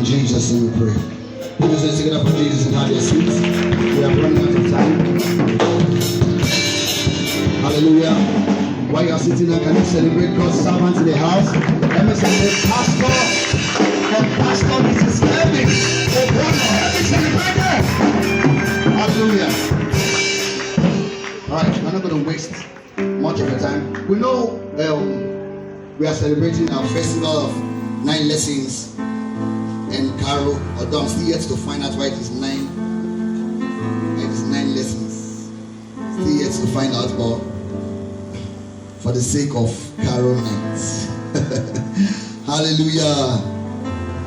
Jesus' name we pray. Put your hands together for Jesus and have your seats. We are running out of time. Hallelujah. While you are sitting there, can you celebrate God's servant in the house? Let me say, Pastor and Pastor Mrs. Evans. Oh, brother, let me celebrate them. Hallelujah. All right, we're not going to waste much of the time. We know we are celebrating our festival of 9 lessons. And Carol, although I'm still yet to find out why it is 9. It is 9 lessons. Still yet to find out, but for the sake of Carol night. Hallelujah.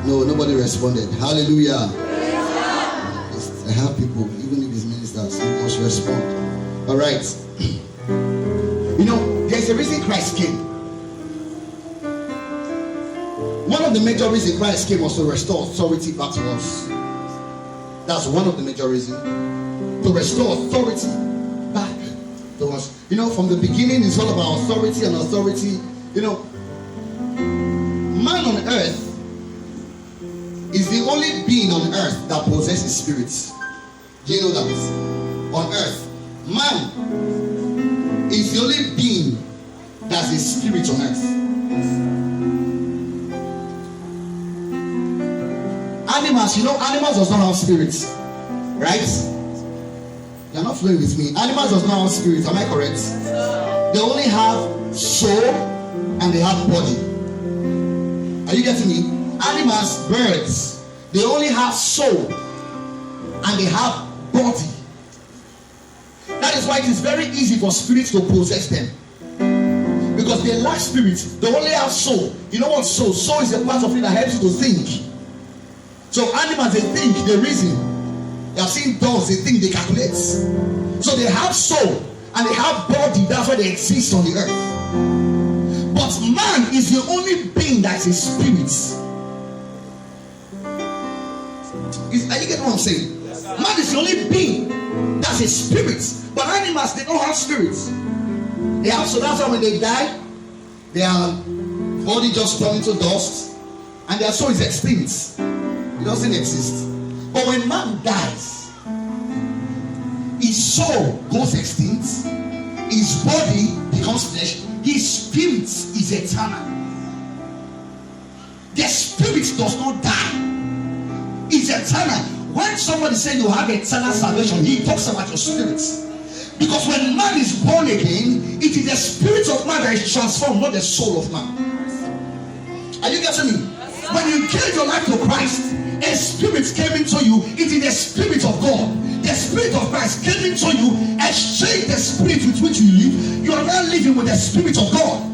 No, nobody responded. Hallelujah. I have people, even if it's ministers, you must respond. All right. You know, there's a reason Christ came. One of the major reasons Christ came was to restore authority back to us. That's one of the major reasons. To restore authority back to us. You know, from the beginning, it's all about authority and authority. You know, man on earth is the only being on earth that possesses spirits. Do you know that? On earth, man is the only being that's a spirit on earth. Animals, you know, animals does not have spirits, right? You're not flowing with me. Animals does not have spirits, am I correct? They only have soul and they have body. Are you getting me? Animals, birds, they only have soul and they have body. That is why it is very easy for spirits to possess them. Because they lack spirit, they only have soul. You know what soul? Soul is a part of it that helps you to think. So animals, they think, they reason. You have seen dogs, they think, they calculate. So they have soul and they have body. That's why they exist on the earth. But man is the only being that is a spirit. Are you getting what I'm saying? Yes, man is the only being that's a spirit. But animals, they don't have spirits. They have, so that's why when they die, their body just turns into dust and their soul is extinct. It doesn't exist. But when man dies, his soul goes extinct, his body becomes flesh, his spirit is eternal. The spirit does not die, it's eternal. When somebody says you have eternal salvation, he talks about your spirit. Because when man is born again, it is the spirit of man that is transformed, not the soul of man. Are you getting me? When you gave your life to Christ, a spirit came into you. It is the spirit of God. The spirit of Christ came into you, exchanged the spirit with which you live. You are now living with the spirit of God.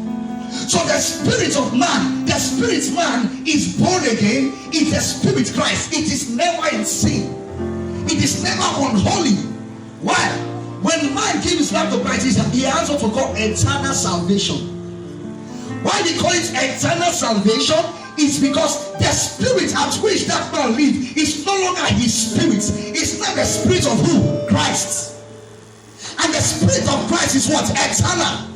So the spirit of man, the spirit man is born again. It's the spirit Christ. It is never in sin. It is never unholy. Why? When man gives his life to Christ, he has what we call eternal salvation. Why they call it eternal salvation? It's because the spirit at which that man lives is no longer his spirit. It's not the spirit of who? Christ. And the spirit of Christ is what? Eternal.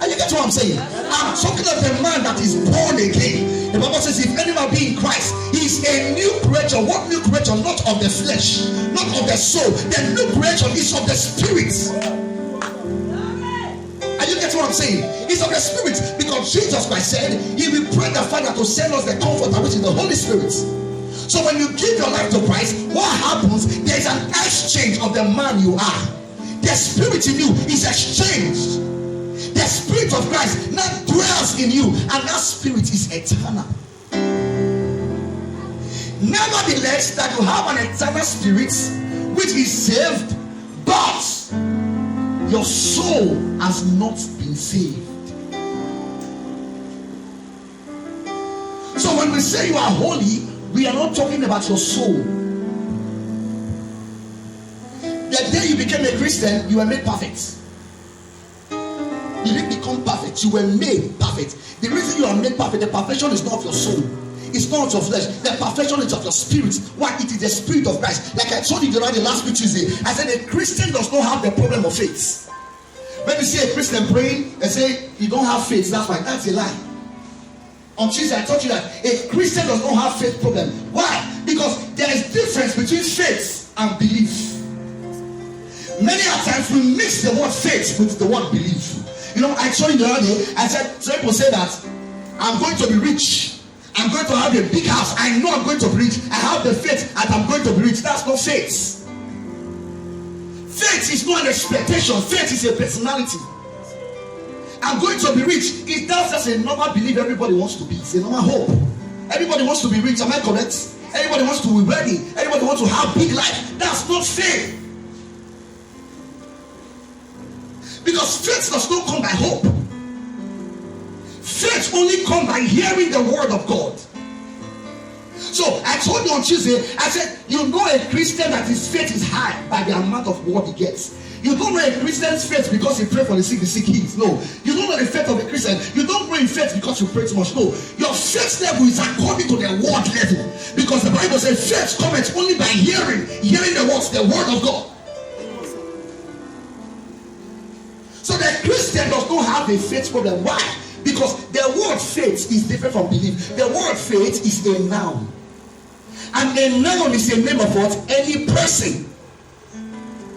And you get what I'm saying? I'm talking of the man that is born again. The Bible says, if any man be in Christ, he is a new creature. What new creature? Not of the flesh, not of the soul. The new creature is of the spirit. And you get what I'm saying? It's of the spirit, because Jesus Christ said he will pray the Father to send us the comforter, which is the Holy Spirit. So when you give your life to Christ, what happens? There is an exchange of the man you are. The spirit in you is exchanged. The spirit of Christ now dwells in you, and that spirit is eternal. Nevertheless, that you have an eternal spirit which is saved, but your soul has not been saved. So when we say you are holy, we are not talking about your soul. The day you became a Christian, you were made perfect. You didn't become perfect, you were made perfect. The reason you are made perfect, the perfection is not of your soul. It's not of your flesh. The perfection is of your spirit. Why? It is the spirit of Christ. Like I told you the last week Tuesday, I said a Christian does not have the problem of faith. When you see a Christian praying and say you don't have faith, that's fine. That's a lie. On Tuesday, I taught you that a Christian does not have faith problem. Why? Because there is difference between faith and belief. Many times we mix the word faith with the word belief. You know, I told you the other day, I said, some people say that I'm going to be rich. I'm going to have a big house. I know I'm going to be rich. I have the faith that I'm going to be rich. That's not faith. Faith is not an expectation. Faith is a personality. I'm going to be rich. It does just a normal belief everybody wants to be. It's a normal hope. Everybody wants to be rich. Am I correct? Everybody wants to be ready. Everybody wants to have big life. That's not faith. Because faith does not come by hope. Faith only comes by hearing the word of God. So I told you on Tuesday, I said, you know a Christian that his faith is high by the amount of what he gets. You don't know a Christian's faith because he pray for the sick heals. No. You don't know the faith of a Christian. You don't grow in faith because you pray too much. No. Your faith level is according to the word level. Because the Bible says faith comes only by hearing the words, the word of God. So the Christian does not have a faith problem. Why? Because the word faith is different from belief. The word faith is a noun. And a noun is a name of what? Any person.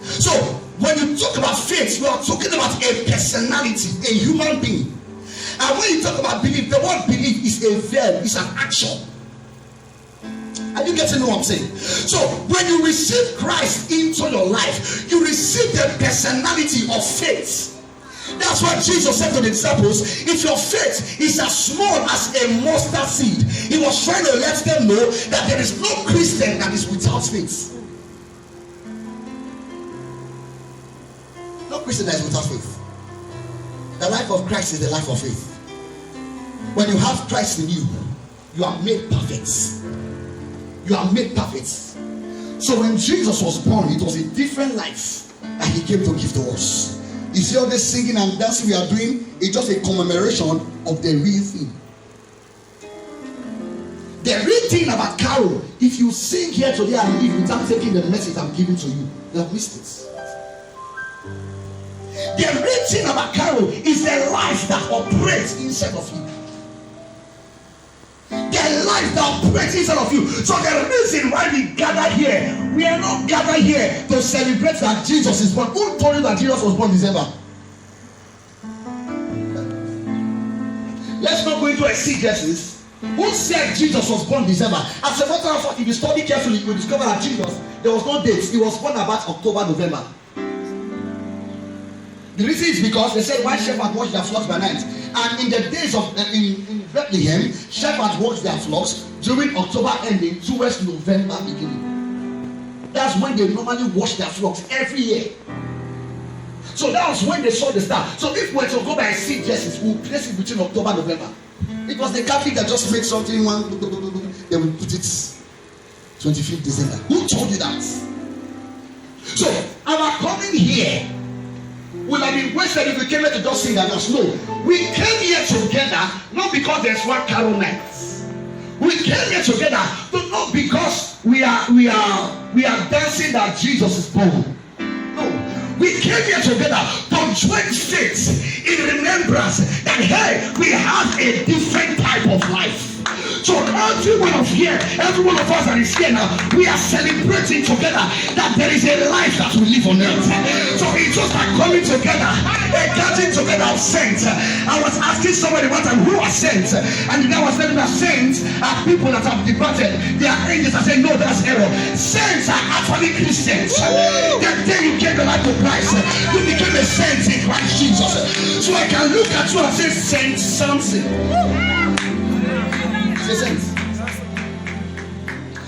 So when you talk about faith, you are talking about a personality, a human being. And when you talk about belief, the word belief is a verb, it's an action. Are you getting what I'm saying? So when you receive Christ into your life, you receive the personality of faith. That's what Jesus said to the disciples. If your faith is as small as a mustard seed, he was trying to let them know that there is no Christian that is without faith. No Christian that is without faith. The life of Christ is the life of faith. When you have Christ in you, you are made perfect. You are made perfect. So when Jesus was born, it was a different life that he came to give to us. You see all this singing and dancing we are doing, it's just a commemoration of the real thing. The real thing about Carol, if you sing here today and leave without taking the message I'm giving to you, you have missed it. The real thing about Carol is the life that operates inside of you. The life that operates inside of you. So the reason why we gather here, we are not gathered here to celebrate that Jesus is born. Who told you that Jesus was born in December? Let's not go into exegesis. Who said Jesus was born in December? As a matter of fact, if you study carefully, you will discover that Jesus, there was no date. He was born about October, November. The reason is because they said why shepherds watch their flocks by night. And in the days of in Bethlehem, shepherds watch their flocks during October ending towards November beginning. That's when they normally watch their flocks every year. So that was when they saw the star. So if we were to go by exegesis, we'll place it between October and November. It was the Catholic that just made something they will put it 25th December. Who told you that? So our coming here would have been wasted if we came here to just sing and dance. No, we came here together not because there's one carol night. We came here together not because we are dancing that Jesus is born. No, we came here together to join faith in remembrance that hey, we have a different type of life. So every one of us that is here now, we are celebrating together that there is a life that we live on earth. So it's just like coming together, a gathering together of saints. I was asking somebody one time who are saints, and the guy was telling me that saints are people that have departed. They are angels. I said no, that's error. Saints are actually Christians. The day you gave your life to Christ, you became a saint in Christ Jesus. So I can look at you and say Saint Samson.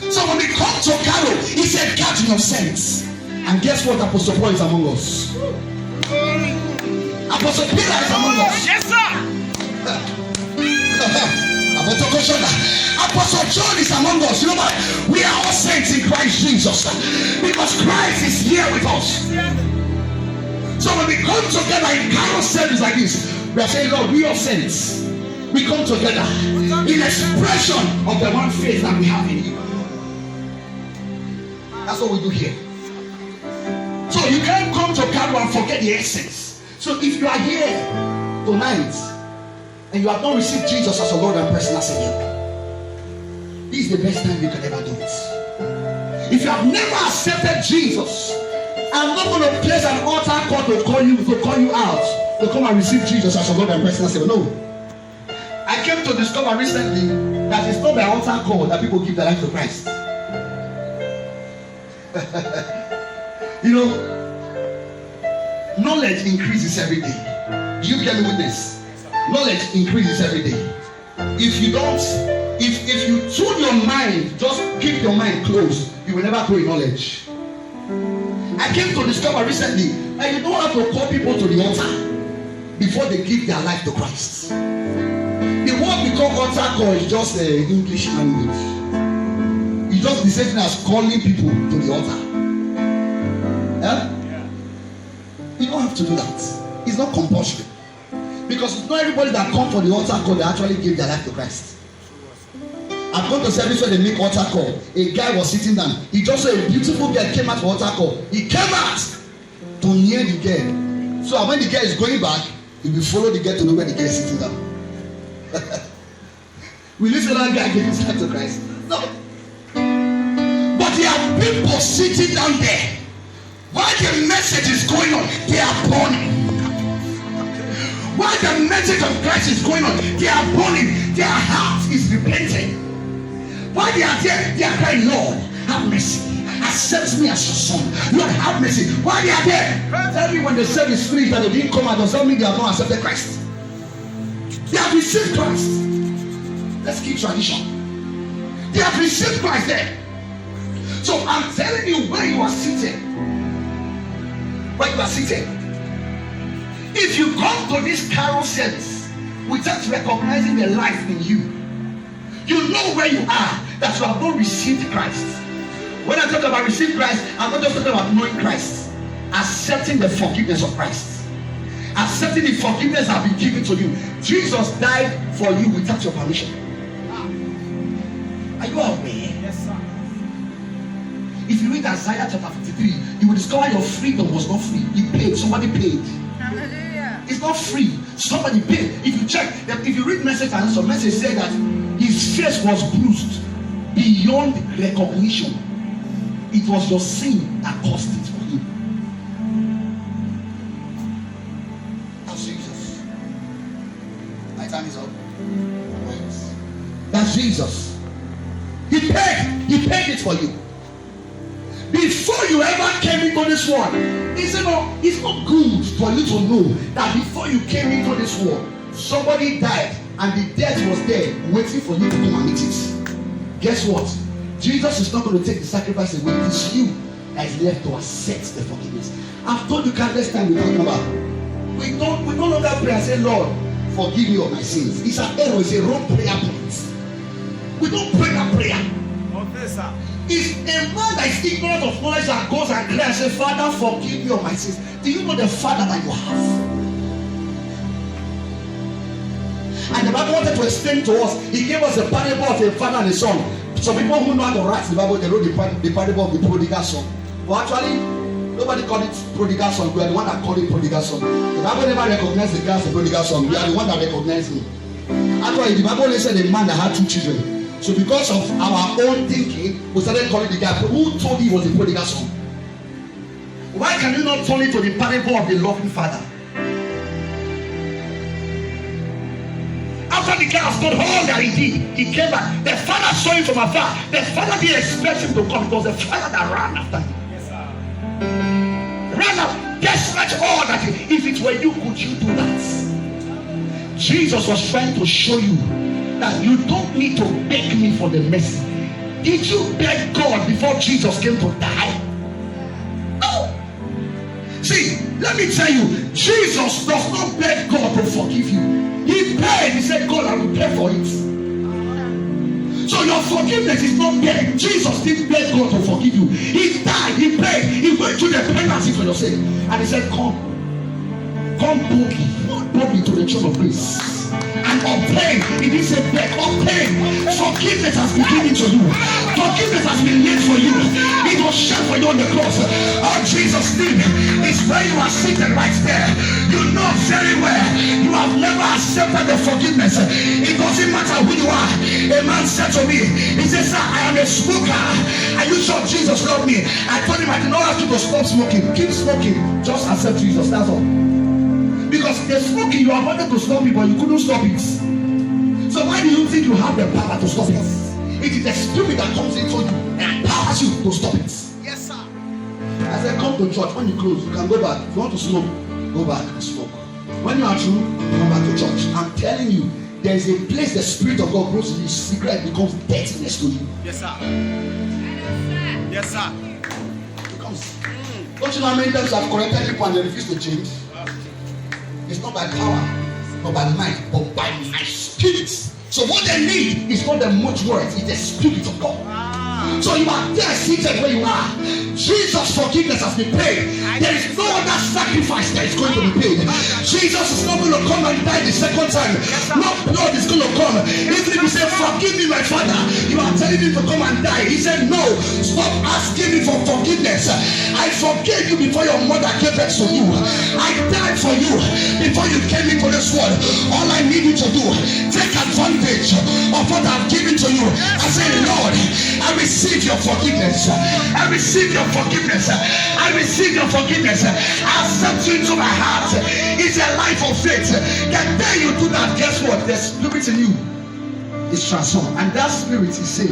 So when we come to Carol, it's a gathering of saints. And guess what? Apostle Paul is among us. Apostle Peter is among us. Yes, sir. Apostle John is among us. You know what? We are all saints in Christ Jesus. Because Christ is here with us. So when we come together in Carol service like this, we are saying, Lord, we are saints. We come together in expression of the one faith that we have in you. That's what we do here. So you can't come to Carol and forget the essence. So if you are here tonight and you have not received Jesus as your Lord and personal Savior, this is the best time you can ever do it. If you have never accepted Jesus, I'm not going to place an altar call to call you out to come and receive Jesus as your Lord and personal Savior. No. I came to discover recently that it's not the altar call that people give their life to Christ. You know, knowledge increases every day. Do you get me with this? Knowledge increases every day. If you tune your mind, just keep your mind closed, you will never grow in knowledge. I came to discover recently that you don't have to call people to the altar before they give their life to Christ. The word we call altar call is just English language. It's just the same thing as calling people to the altar. Yeah? You don't have to do that. It's not compulsory. Because it's not everybody that comes for the altar call that actually give their life to Christ. I've gone to service where they make altar call. A guy was sitting down. He just saw a beautiful girl came out for altar call. He came out to near the girl. So when the girl is going back, he will follow the girl to know where the girl is sitting down. Will you say that guy gave his life to Christ? No. But there are people sitting down there. While the message is going on, they are burning. While the message of Christ is going on, they are burning. Their heart is repenting. While they are there, they are crying, Lord, have mercy. Accept me as your son. Lord, have mercy. While they are there, tell me when they said the spirit that they didn't come out, does that mean they have not accepted Christ? They have received Christ. Let's keep tradition. They have received Christ there. So I'm telling you where you are seated. Where you are seated. If you come to this carol service without recognizing the life in you, you know where you are, that you have not received Christ. When I talk about receiving Christ, I'm not just talking about knowing Christ. Accepting the forgiveness of Christ. Accepting the forgiveness that has been given to you. Jesus died for you without your permission. Are you aware? Yes, sir. If you read Isaiah chapter 53, you will discover your freedom was not free. He paid. Somebody paid. Hallelujah. It's not free. Somebody paid. If you check, if you read message and some message say that his face was bruised beyond recognition. It was your sin that caused it for him. That's Jesus. My time is up. That's Jesus. He paid it for you. Before you ever came into this world, it's not good for you to know that before you came into this world, somebody died and the death was there waiting for you to come and meet it. Guess what? Jesus is not going to take the sacrifice away. It's you that is left to accept the forgiveness. I've told you countless times we don't know. We no longer pray and say, Lord, forgive me of my sins. It's an error. It's a wrong prayer point. We don't pray that prayer. It's a man that is ignorant of knowledge that goes and cries and says, Father, forgive me of my sins. Do you know the Father that you have? And the Bible wanted to explain to us. He gave us a parable of a father and a son. Some people who know how to write the Bible, they wrote the parable of the prodigal son. But actually, nobody called it prodigal son. We are the one that called it prodigal son. The Bible never recognized the guy as a prodigal son. We are the one that recognized him. Actually, the Bible only said a man that had 2 children. So because of our own thinking, we started calling the guy. Who told he was a prodigal son? Why can you not turn it to the parable of the loving father? After the guy has done all that he did, he came back. The father saw him from afar. The father didn't expect him to come. It was the father that ran after him. Yes, sir. Ran up, despite all that. If it were you, could you do that? Jesus was trying to show you that you don't need to beg me for the mercy. Did you beg God before Jesus came to die? No. See, let me tell you, Jesus does not beg God to forgive you. He paid. He said, God, I will pay for it. So your forgiveness is not begging. Jesus didn't beg God to forgive you. He died. He paid. He went to the penalty for your sin. And he said, come boldly to the throne of grace and obtain. He didn't say beg, obtain. Forgiveness has been given to you. Forgiveness has been laid for you. It was shed for you on the cross. All Jesus did is where you are seated right there. You know very well you have never accepted the forgiveness. It doesn't matter who you are. A man said to me, he said, sir, I am a smoker. Are you sure Jesus loved me? I told him I did not ask you to stop smoking. Keep smoking. Just accept Jesus. That's all. Because the smoking, you have wanted to stop it, but you couldn't stop it. So why do you think you have the power to stop it? It is the spirit that comes into you and empowers you to stop it. Yes, sir. I said, come to church. When you close, you can go back. If you want to smoke, go back and smoke. When you are through, come back to church. I'm telling you, there is a place the Spirit of God grows in you. Secret becomes dirtiness to you. Yes, sir. Yes, sir. It comes. Don't you know how many times I've corrected people and they refuse to change? It's not by power, not by might, but by my spirit. So what they need is not the much words, it's the Spirit of God. So you are there seated where you are. Jesus' forgiveness has been paid. There is no other sacrifice that is going to be paid. Jesus is not going to come and die the second time. No blood is going to come. Even if you say, forgive me, my Father, you are telling him to come and die. He said, no, stop asking me for forgiveness. I forgave you before your mother gave birth to you. I died for you before you came into this world. All I need you to do, take advantage of what I've given to you. I say, Lord, I receive your forgiveness. I receive your forgiveness. I receive your forgiveness. I accept you into my heart. It's a life of faith. The day you do that, guess what? The spirit in you is transformed, and that spirit is saved.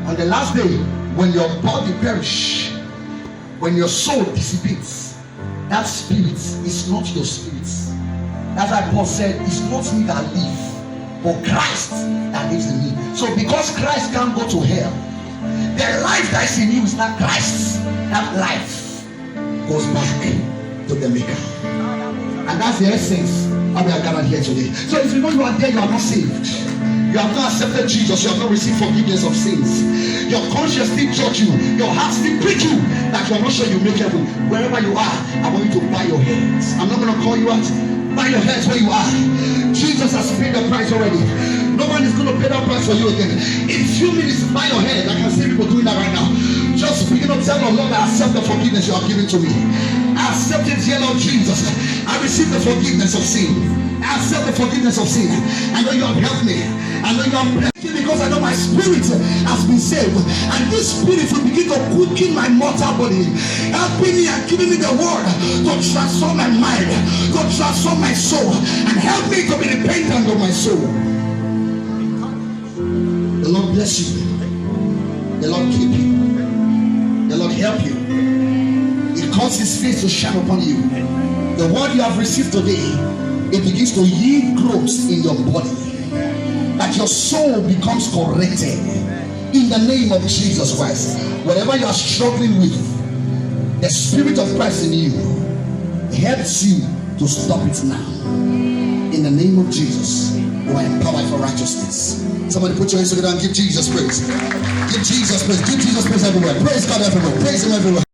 On the last day, when your body perish, when your soul dissipates, that spirit is not your spirit. That's why Paul said, it's not me that live, but Christ that lives in me. So because Christ can't go to hell, the life that is in you is not Christ. That life goes back to the Maker. And that's the essence of we are gathered here today. So if you know you are there, you are not saved. You have not accepted Jesus. You have not received forgiveness of sins. Your conscience still judge you. Your heart still prick you that you are not sure you make heaven. Wherever you are, I want you to bow your heads. I'm not going to call you out. Bow your heads where you are. Jesus has paid the price already. No one is going to pay that price for you again. In few minutes, bow your head. I can see people doing that right now. Just begin to tell the Lord, I accept the forgiveness you have given to me. I accept it, dear Lord Jesus. I receive the forgiveness of sin. I accept the forgiveness of sin. I know you have helped me. I know you have blessed me because I know my spirit has been saved. And this spirit will begin to quicken my mortal body, helping me and giving me the word to transform my mind, to transform my soul, and help me to be repentant of my soul. The Lord bless you. The Lord keep you. The Lord help you. It causes his face to shine upon you. The word you have received today, it begins to yield growth in your body, that your soul becomes corrected in the name of Jesus Christ. Whatever you are struggling with, the Spirit of Christ in you helps you to stop it now. In the name of Jesus, you are empowered for righteousness. Somebody put your hands together and give Jesus praise. Give Jesus praise. Give Jesus praise everywhere. Praise God everywhere. Praise him everywhere.